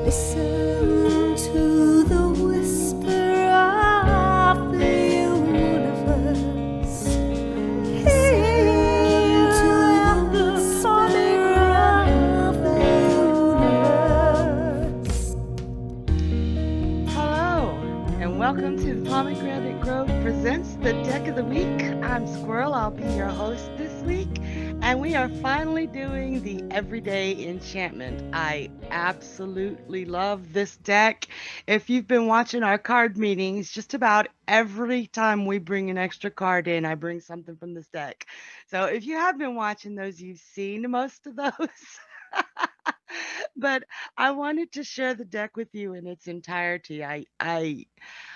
Listen to the whisper of the universe. Listen to the whisper of the universe. Hello, and welcome to Pomegranate Grove Presents the Deck of the Week. I'm Squirrel. I'll be your host this week, and we are finally doing the Everyday Enchantment. I absolutely love this deck. If you've been watching our card meetings, just about every time we bring an extra card in, I bring something from this deck. So if you have been watching those, you've seen most of those. But I wanted to share the deck with you in its entirety. I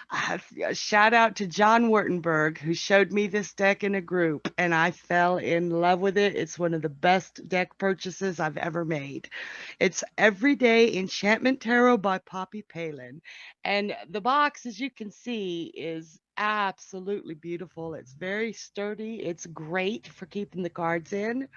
have a shout out to John Wurtenberg, who showed me this deck in a group, and I fell in love with it. It's one of the best deck purchases I've ever made. It's Everyday Enchantment Tarot by Poppy Palin. And the box, as you can see, is absolutely beautiful. It's very sturdy. It's great for keeping the cards in.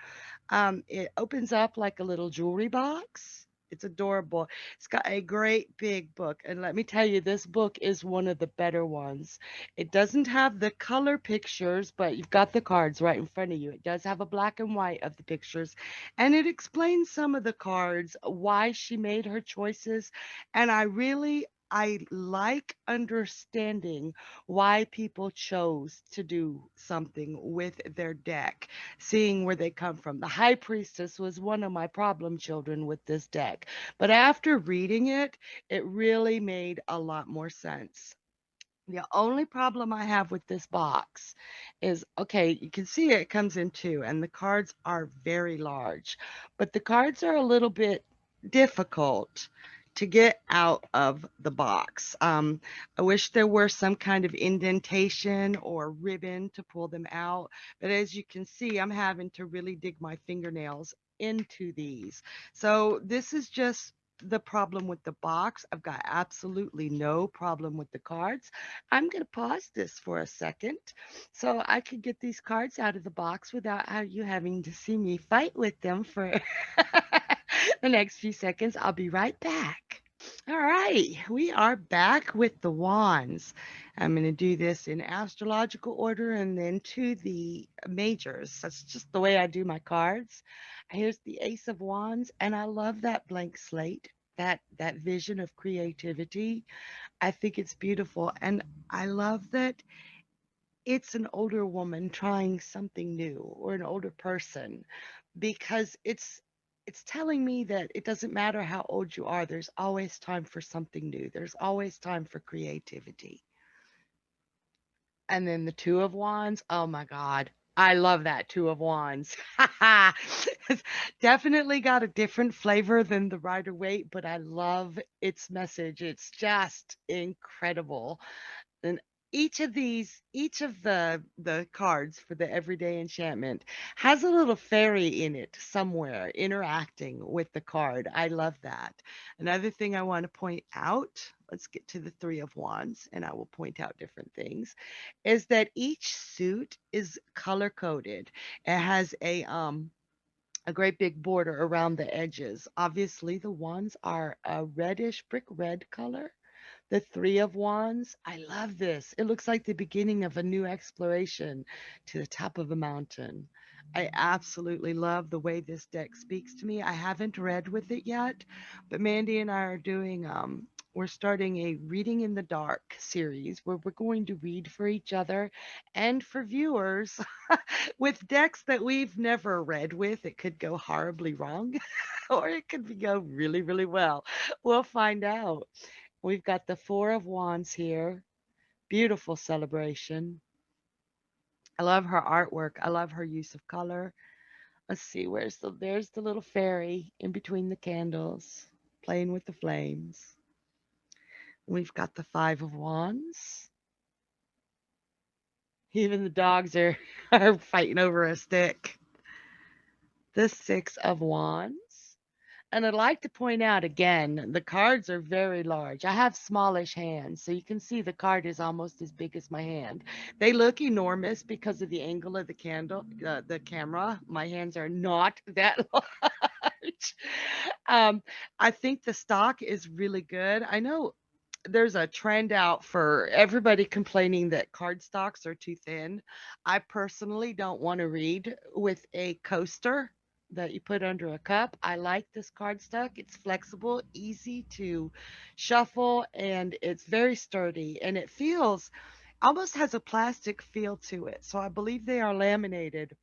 It opens up like a little jewelry box. It's adorable. It's got a great big book. And let me tell you, this book is one of the better ones. It doesn't have the color pictures, but you've got the cards right in front of you. It does have a black and white of the pictures. And it explains some of the cards, why she made her choices. And I like understanding why people chose to do something with their deck, seeing where they come from. The High Priestess was one of my problem children with this deck, but after reading it, it really made a lot more sense. The only problem I have with this box is, okay, you can see it comes in two, and the cards are very large, but the cards are a little bit difficult to get out of the box. I wish there were some kind of indentation or ribbon to pull them out, but as you can see, I'm having to really dig my fingernails into these. So this is just the problem with the box. I've got absolutely no problem with the cards. I'm going to pause this for a second so I could get these cards out of the box without you having to see me fight with them for the next few seconds. I'll be right back. All right, we are back with the wands. I'm going to do this in astrological order and then to the majors. That's just the way I do my cards. Here's the Ace of Wands, and I love that blank slate, that vision of creativity. I think it's beautiful, and I love that it's an older woman trying something new, or an older person, because it's telling me that it doesn't matter how old you are, there's always time for something new. There's always time for creativity. And then the Two of Wands, oh my God. I love that Two of Wands. It's definitely got a different flavor than the Rider Waite, but I love its message. It's just incredible. And each of the cards for the Everyday Enchantment has a little fairy in it somewhere interacting with the card. I love that. Another thing I want to point out, let's get to the Three of Wands, and I will point out different things, is that each suit is color coded. It has a great big border around the edges. Obviously, the wands are a reddish brick red color. The Three of Wands, I love this. It looks like the beginning of a new exploration to the top of a mountain. I absolutely love the way this deck speaks to me. I haven't read with it yet, but Mandy and I are doing we're starting a Reading in the Dark series where we're going to read for each other and for viewers with decks that we've never read with. It could go horribly wrong or it could go really, really well. We'll find out. We've got the Four of Wands here. Beautiful celebration. I love her artwork. I love her use of color. Let's see, there's the little fairy in between the candles, playing with the flames. We've got the Five of Wands. Even the dogs are, are fighting over a stick. The Six of Wands. And I'd like to point out again, the cards are very large. I have smallish hands, so you can see the card is almost as big as my hand. They look enormous because of the angle of the candle, the camera. My hands are not that long. Um, I think the stock is really good. I know there's a trend out for everybody complaining that card stocks are too thin. I personally don't want to read with a coaster that you put under a cup. I like this card stock. It's flexible, easy to shuffle, and it's very sturdy, and it feels almost has a plastic feel to it. So I believe they are laminated.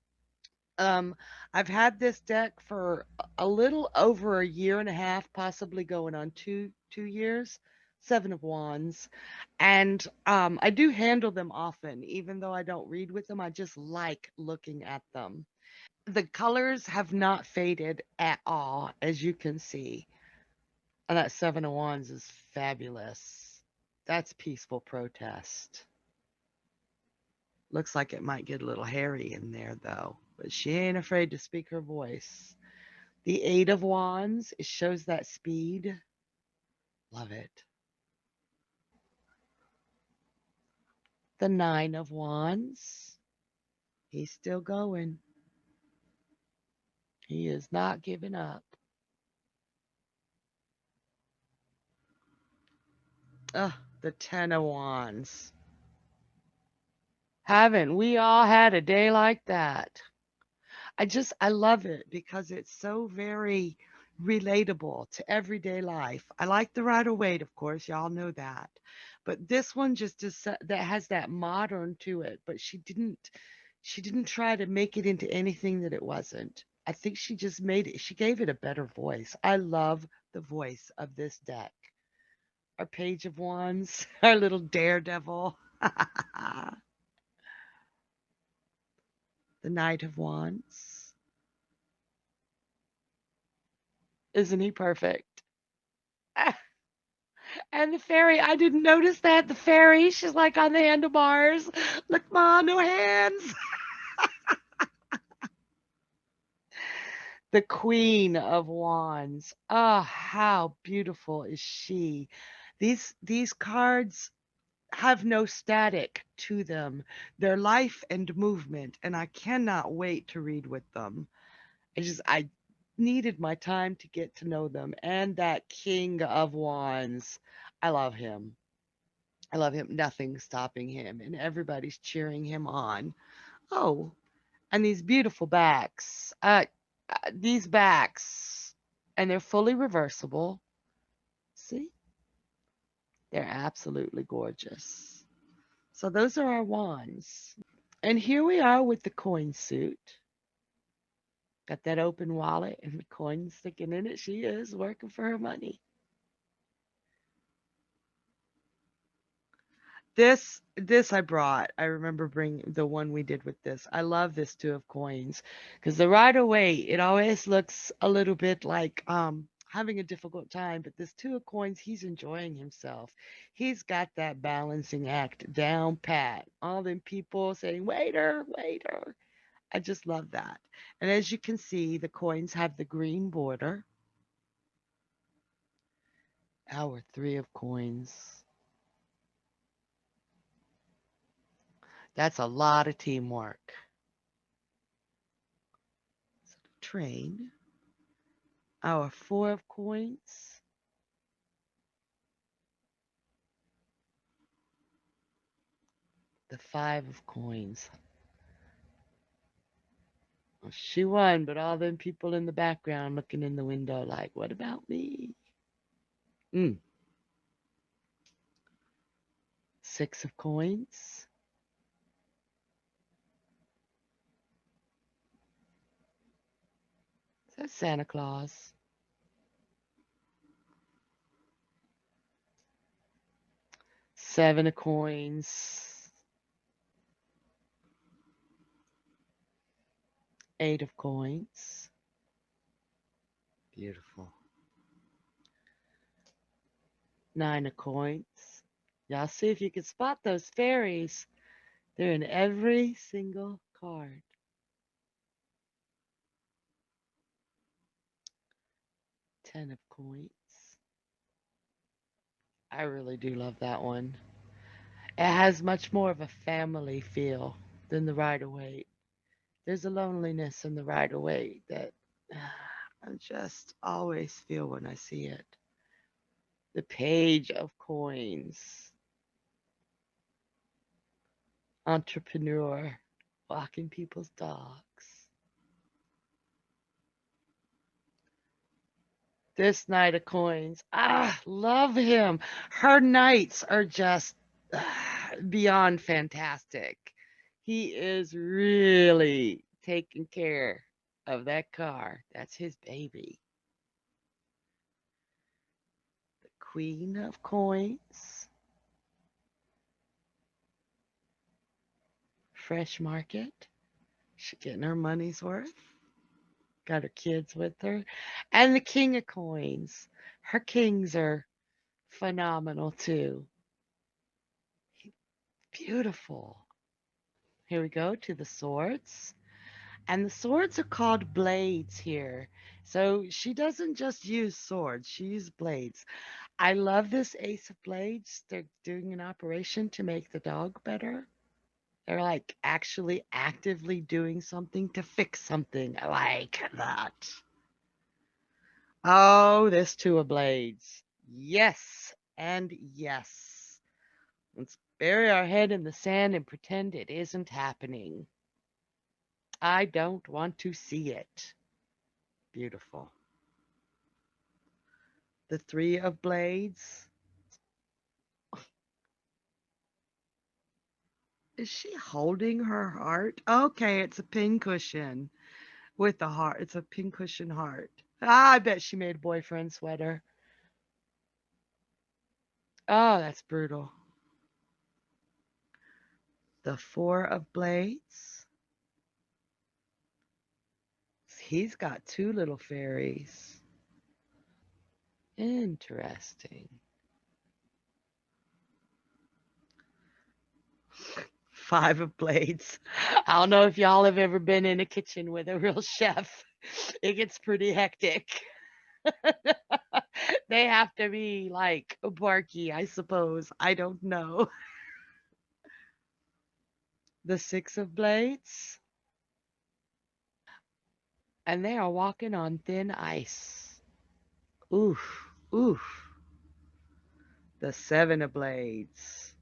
um, I've had this deck for a little over a year and a half, possibly going on two years. Seven of Wands, and I do handle them often, even though I don't read with them. I just like looking at them. The colors have not faded at all, as you can see, and that Seven of Wands is fabulous. That's peaceful protest. Looks like it might get a little hairy in there though, but she ain't afraid to speak her voice. The Eight of Wands, it shows that speed. Love it. The Nine of Wands, he's still going. He is not giving up. Ugh, the Ten of Wands. Haven't we all had a day like that? I love it because it's so very relatable to everyday life. I like the Rider Waite, of course, y'all know that. But this one just is that has that modern to it, but she didn't try to make it into anything that it wasn't. I think she just made it, she gave it a better voice. I love the voice of this deck. Our Page of Wands, our little daredevil. The Knight of Wands. Isn't he perfect? And the fairy, I didn't notice that. The fairy, she's like on the handlebars. Look, ma, no hands. The Queen of Wands. Oh, how beautiful is she? These cards have no static to them. They're life and movement, and I cannot wait to read with them. I needed my time to get to know them. And that King of Wands, I love him. I love him. Nothing's stopping him, and everybody's cheering him on. Oh, and these beautiful backs. These backs, and they're fully reversible. See, they're absolutely gorgeous. So those are our wands. And here we are with the coin suit. Got that open wallet and the coins sticking in it. She is working for her money. This I brought. I remember bringing the one we did with this. I love this two of coins because the Rider Waite, it always looks a little bit like having a difficult time, but this two of coins, he's enjoying himself. He's got that balancing act down pat. All them people saying, "Waiter, waiter." I just love that. And as you can see, the coins have the green border. Our three of coins. That's a lot of teamwork. So the train. Our four of coins. The five of coins. Well, she won, but all them people in the background looking in the window like, what about me? Mm. Six of coins. That's Santa Claus. Seven of coins. Eight of coins. Beautiful. Nine of coins. Y'all see if you can spot those fairies. They're in every single card. 10 of coins. I really do love that one. It has much more of a family feel than the Rider Waite. There's a loneliness in the Rider Waite that I just always feel when I see it. The Page of Coins. Entrepreneur. Walking people's dogs. This Knight of Coins. Ah, love him. Her knights are just beyond fantastic. He is really taking care of that car. That's his baby. The Queen of Coins. Fresh Market. She's getting her money's worth. Got her kids with her. And the King of Coins. Her kings are phenomenal too. Beautiful. Here we go to the swords. And the swords are called blades here. So she doesn't just use swords, she uses blades. I love this Ace of Blades. They're doing an operation to make the dog better. They're like actually actively doing something to fix something. I like that. Oh, this Two of Blades. Yes and yes. Let's bury our head in the sand and pretend it isn't happening. I don't want to see it. Beautiful. The Three of Blades. Is she holding her heart? Okay, it's a pincushion with a heart. It's a pincushion heart. Ah, I bet she made a boyfriend sweater. Oh, that's brutal. The Four of Blades. He's got two little fairies. Interesting. Five of Blades. I don't know if y'all have ever been in a kitchen with a real chef. It gets pretty hectic. They have to be like barky, I suppose. I don't know. The Six of Blades. And they are walking on thin ice. Oof, oof. The Seven of Blades.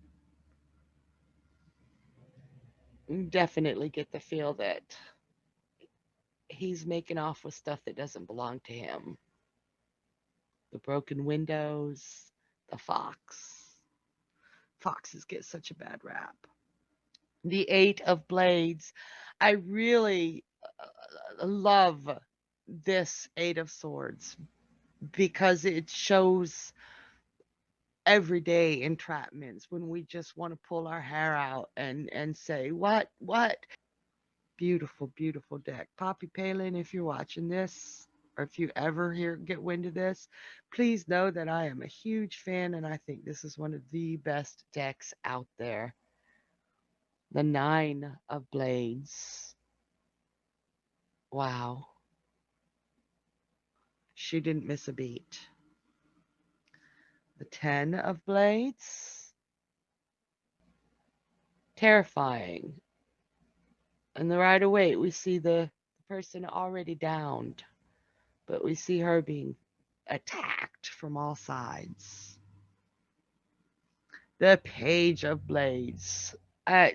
You definitely get the feel that he's making off with stuff that doesn't belong to him. The broken windows, the fox. Foxes get such a bad rap. The Eight of Blades. I really love this Eight of Swords because it shows everyday entrapments when we just want to pull our hair out and say what beautiful beautiful deck. Poppy Palin, if you're watching this or if you ever get wind of this, please know that I am a huge fan and I think this is one of the best decks out there. The Nine of Blades. Wow, she didn't miss a beat. The Ten of Blades. Terrifying. And right away, we see the person already downed, but we see her being attacked from all sides. The Page of Blades. Uh,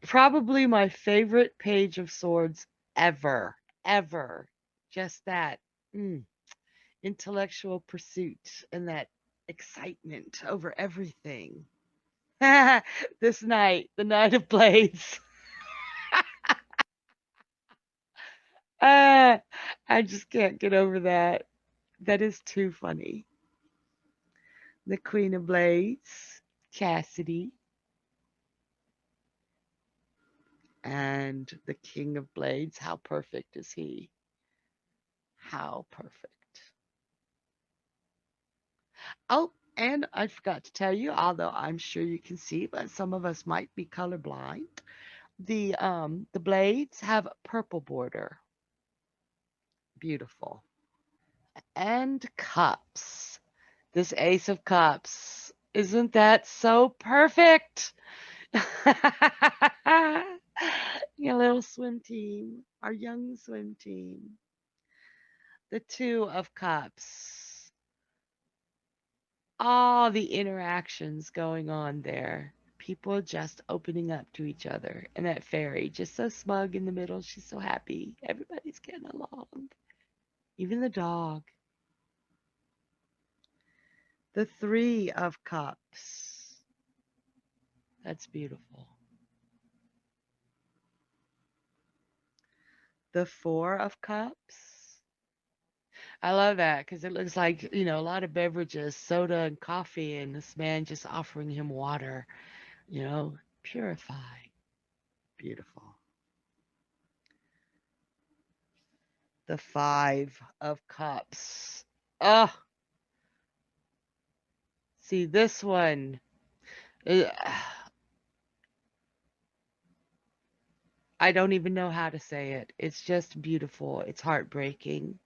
Probably my favorite Page of Swords ever, ever. Just that intellectual pursuit and that excitement over everything. This night, the Knight of Blades. Ah, I just can't get over that. That is too funny. The Queen of Blades, Cassidy, and the King of Blades. How perfect is he? How perfect. Oh, and I forgot to tell you, although I'm sure you can see, but some of us might be colorblind. The blades have purple border. Beautiful. And cups. This Ace of Cups. Isn't that so perfect? Your little swim team, our young swim team. The Two of Cups. All the interactions going on there. People just opening up to each other. And that fairy, just so smug in the middle. She's so happy. Everybody's getting along. Even the dog. The Three of Cups. That's beautiful. The Four of Cups. I love that because it looks like, a lot of beverages, soda and coffee, and this man just offering him water, purify. Beautiful. The Five of Cups. Oh, see this one. uh, I don't even know how to say it. It's just beautiful. It's heartbreaking.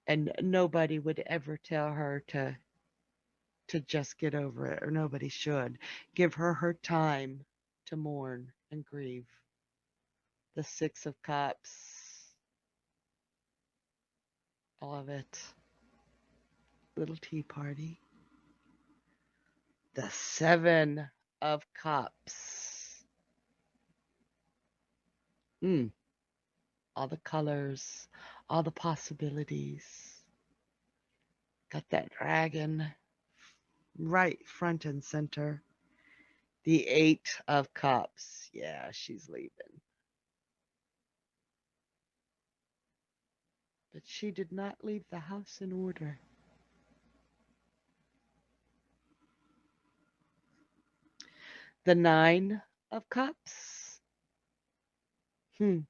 And nobody would ever tell her to just get over it, or nobody should. Give her her time to mourn and grieve. The Six of Cups. I love it. Little tea party. The Seven of Cups. Mm, all the colors, all the possibilities. Got that dragon right front and center. The Eight of Cups. Yeah, she's leaving. But she did not leave the house in order. The Nine of Cups. Hmm.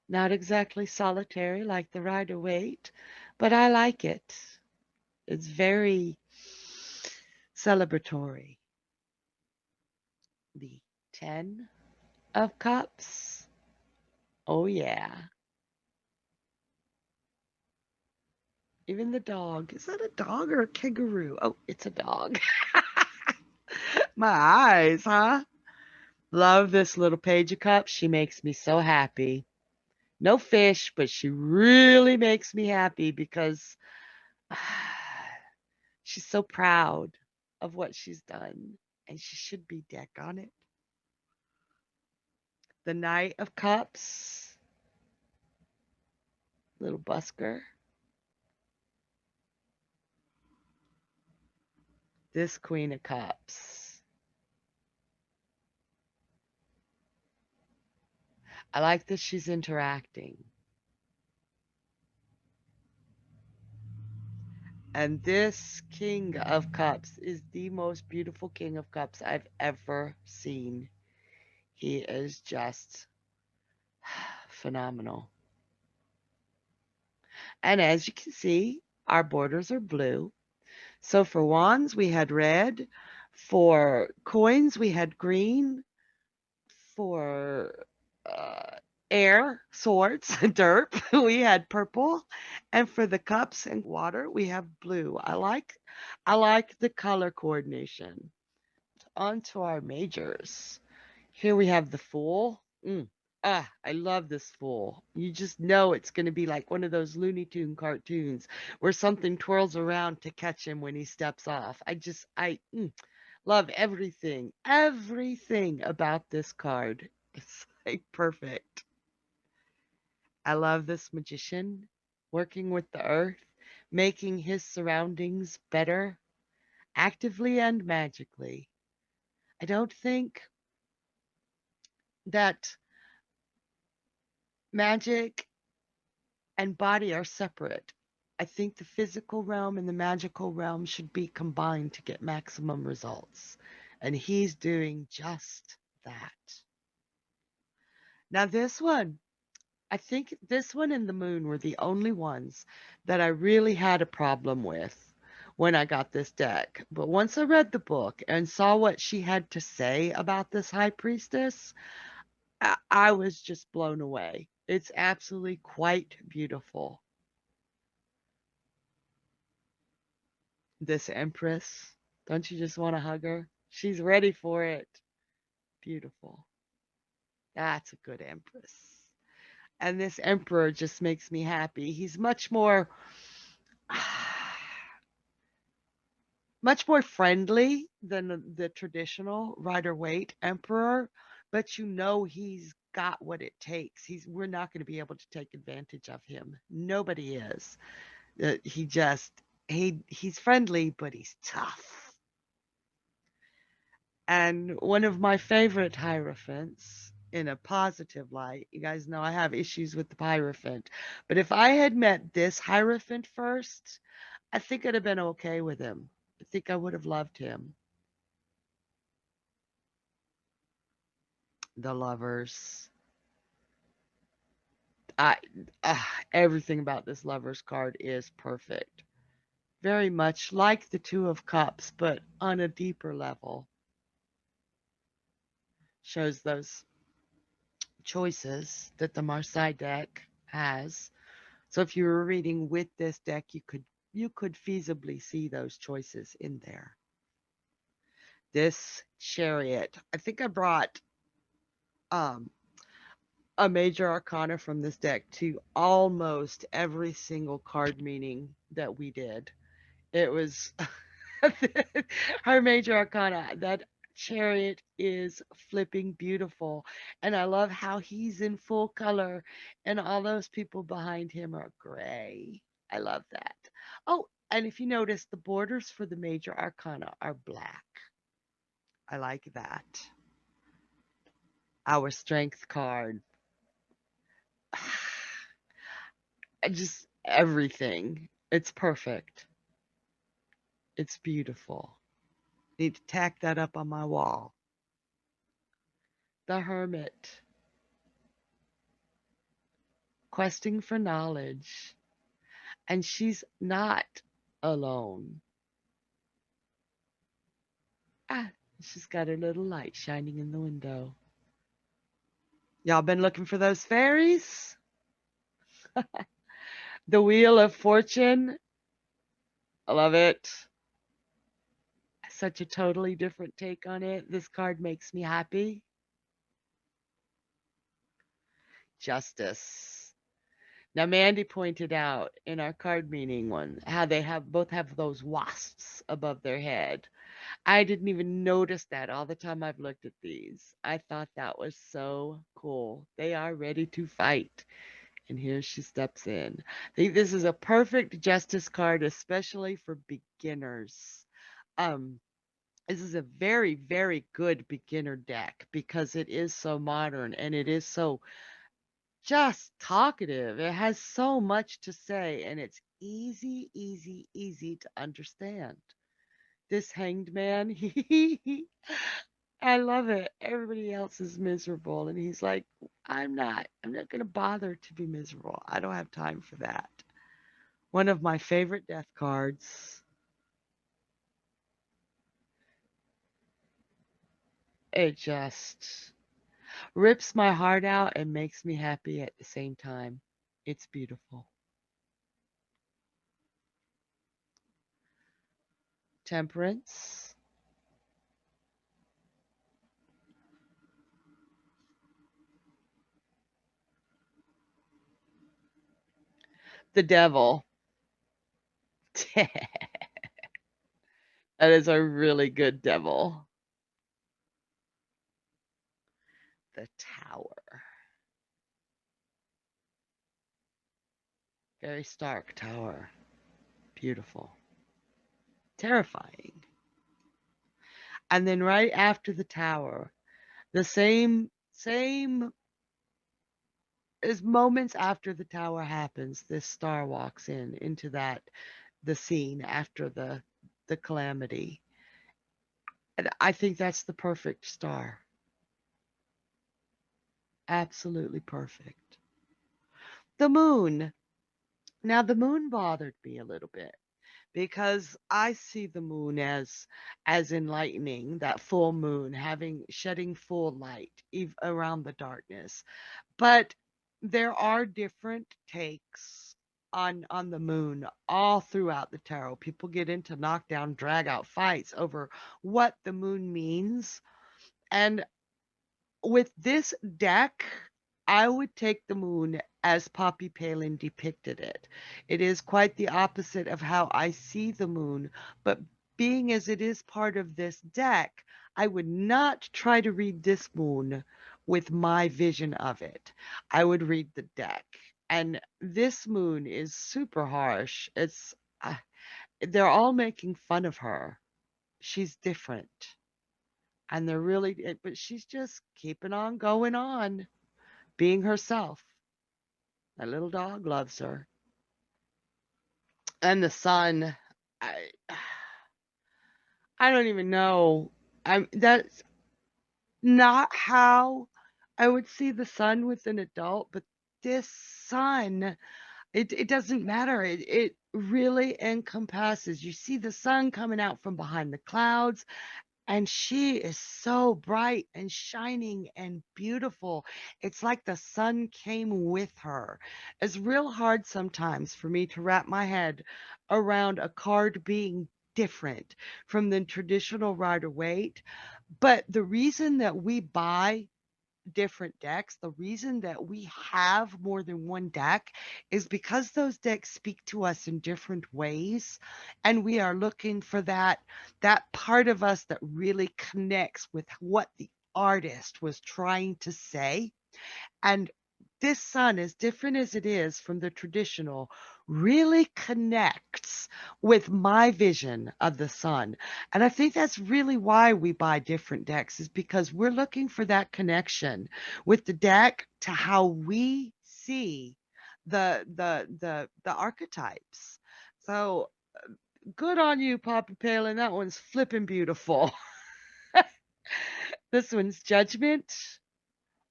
Not exactly solitary like the Rider-Waite, but I like it. It's very celebratory. The Ten of Cups. Oh, yeah. Even the dog. Is that a dog or a kangaroo? Oh, it's a dog. My eyes, huh? Love this little Page of Cups. She makes me so happy. No fish, but she really makes me happy because she's so proud of what she's done, and she should be deck on it. The Knight of Cups, little busker. This Queen of Cups. I like that she's interacting. And this King of Cups is the most beautiful King of Cups I've ever seen. He is just phenomenal. And as you can see, our borders are blue. So for wands, we had red. For coins, we had green. For air, swords, dirt, we had purple. And for the cups and water, we have blue. I like the color coordination. On to our majors. Here we have the Fool. I love this Fool. You just know it's going to be like one of those Looney Tune cartoons where something twirls around to catch him when he steps off. I love everything about this card. It's like perfect. I love this Magician working with the earth, making his surroundings better, actively and magically. I don't think that magic and body are separate. I think the physical realm and the magical realm should be combined to get maximum results. And he's doing just that. Now, this one, I think this one and the moon were the only ones that I really had a problem with when I got this deck. But once I read the book and saw what she had to say about this high priestess, I was just blown away. It's absolutely quite beautiful. This Empress, don't you just want to hug her? She's ready for it. Beautiful. That's a good Empress. And this emperor just makes me happy. He's much more much more friendly than the traditional Rider-Waite emperor, but you know he's got what it takes. We're not going to be able to take advantage of him. Nobody is. He just he's friendly, but he's tough. And one of my favorite hierophants in a positive light, you guys know I have issues with the hierophant, but if I had met this hierophant first, I think I'd have been okay with him. I think I would have loved him. The lovers. I everything about this lovers card is perfect. Very much like the Two of Cups, but on a deeper level. Shows those choices that the Marseille deck has. So if you were reading with this deck, you could feasibly see those choices in there. This Chariot. I think I brought um a major arcana from this deck to almost every single card meeting that we did. It was her major arcana. That Chariot is flipping beautiful. And I love how he's in full color and all those people behind him are gray. I love that. Oh, and if you notice, the borders for the major arcana are black. I like that. Our strength card. Just everything. It's perfect. It's beautiful. Need to tack that up on my wall. The Hermit, questing for knowledge. And she's not alone. Ah, she's got her little light shining in the window. Y'all been looking for those fairies? The Wheel of Fortune. I love it. Such a totally different take on it. This card makes me happy. Justice. Now, Mandy pointed out in our card meeting one how they both have those wasps above their head. I didn't even notice that all the time I've looked at these. I thought that was so cool. They are ready to fight. And here she steps in. I think this is a perfect justice card, especially for beginners. Um, this is a very, very good beginner deck because it is so modern and it is so just talkative. It has so much to say and it's easy, easy, easy to understand. This hanged man, I love it. Everybody else is miserable and he's like, I'm not going to bother to be miserable. I don't have time for that. One of my favorite death cards. It just rips my heart out and makes me happy at the same time. It's beautiful. Temperance, the devil. That is a really good devil. The tower. Very stark tower. Beautiful. Terrifying. And then right after the tower, the same as moments after the tower happens, this star walks into the scene after the calamity. And I think that's the perfect star. Absolutely perfect. The moon. Now the moon bothered me a little bit because I see the moon as enlightening, that full moon having shedding full light around the darkness. But there are different takes on the moon all throughout the tarot. People get into knockdown, drag out fights over what the moon means. And with this deck, I would take the moon as Poppy Palin depicted it. It is quite the opposite of how I see the moon, but being as it is part of this deck, I would not try to read this moon with my vision of it. I would read the deck. And this moon is super harsh. They're all making fun of her. She's different. And they're really, but she's just keeping on going on, being herself. My little dog loves her. And the sun, I I don't even know. That's not how I would see the sun with an adult, but this sun, it doesn't matter. It really encompasses. You see the sun coming out from behind the clouds. And she is so bright and shining and beautiful. It's like the sun came with her. It's real hard sometimes for me to wrap my head around a card being different from the traditional Rider-Waite. But the reason that we buy different decks, the reason that we have more than one deck is because those decks speak to us in different ways, and we are looking for that part of us that really connects with what the artist was trying to say. And this sun, as different as it is from the traditional, really connects with my vision of the sun. And I think that's really why we buy different decks, is because we're looking for that connection with the deck to how we see the archetypes. So good on you, Poppy Palin. That one's flipping beautiful. This one's Judgment.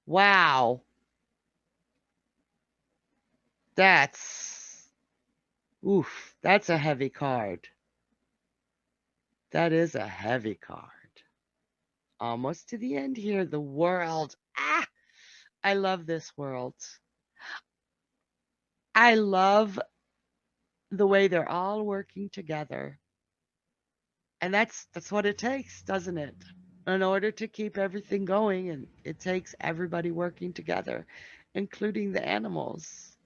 Wow. That's Oof, that's a heavy card. That is a heavy card. Almost to the end here. The world. Ah, I love this world. I love the way they're all working together. And that's what it takes, doesn't it? In order to keep everything going, and it takes everybody working together, including the animals.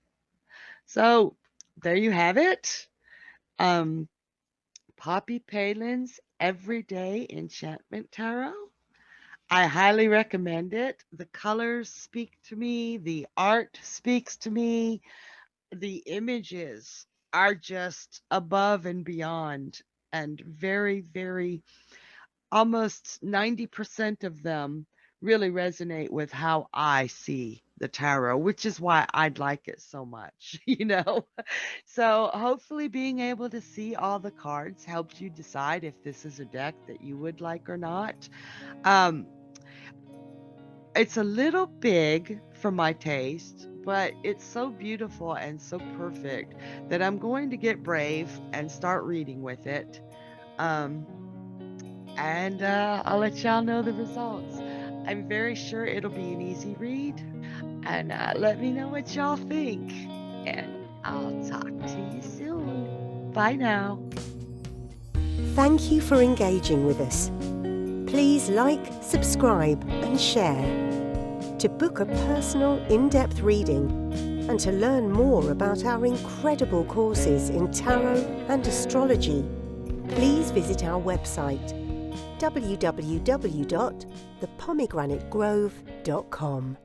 So there you have it. Um, Poppy Palin's Everyday Enchantment Tarot. I highly recommend it. The colors speak to me, the art speaks to me, the images are just above and beyond, and very, very, almost 90% of them really resonate with how I see the tarot, which is why I'd like it so much, you know? So hopefully being able to see all the cards helps you decide if this is a deck that you would like or not. Um, it's a little big for my taste, but it's so beautiful and so perfect that I'm going to get brave and start reading with it. Um, and I'll let y'all know the results. I'm very sure it'll be an easy read, and let me know what y'all think. And I'll talk to you soon. Bye now. Thank you for engaging with us. Please like, subscribe and share. To book a personal, in-depth reading and to learn more about our incredible courses in tarot and astrology, please visit our website www.thepomegranate.grove.com.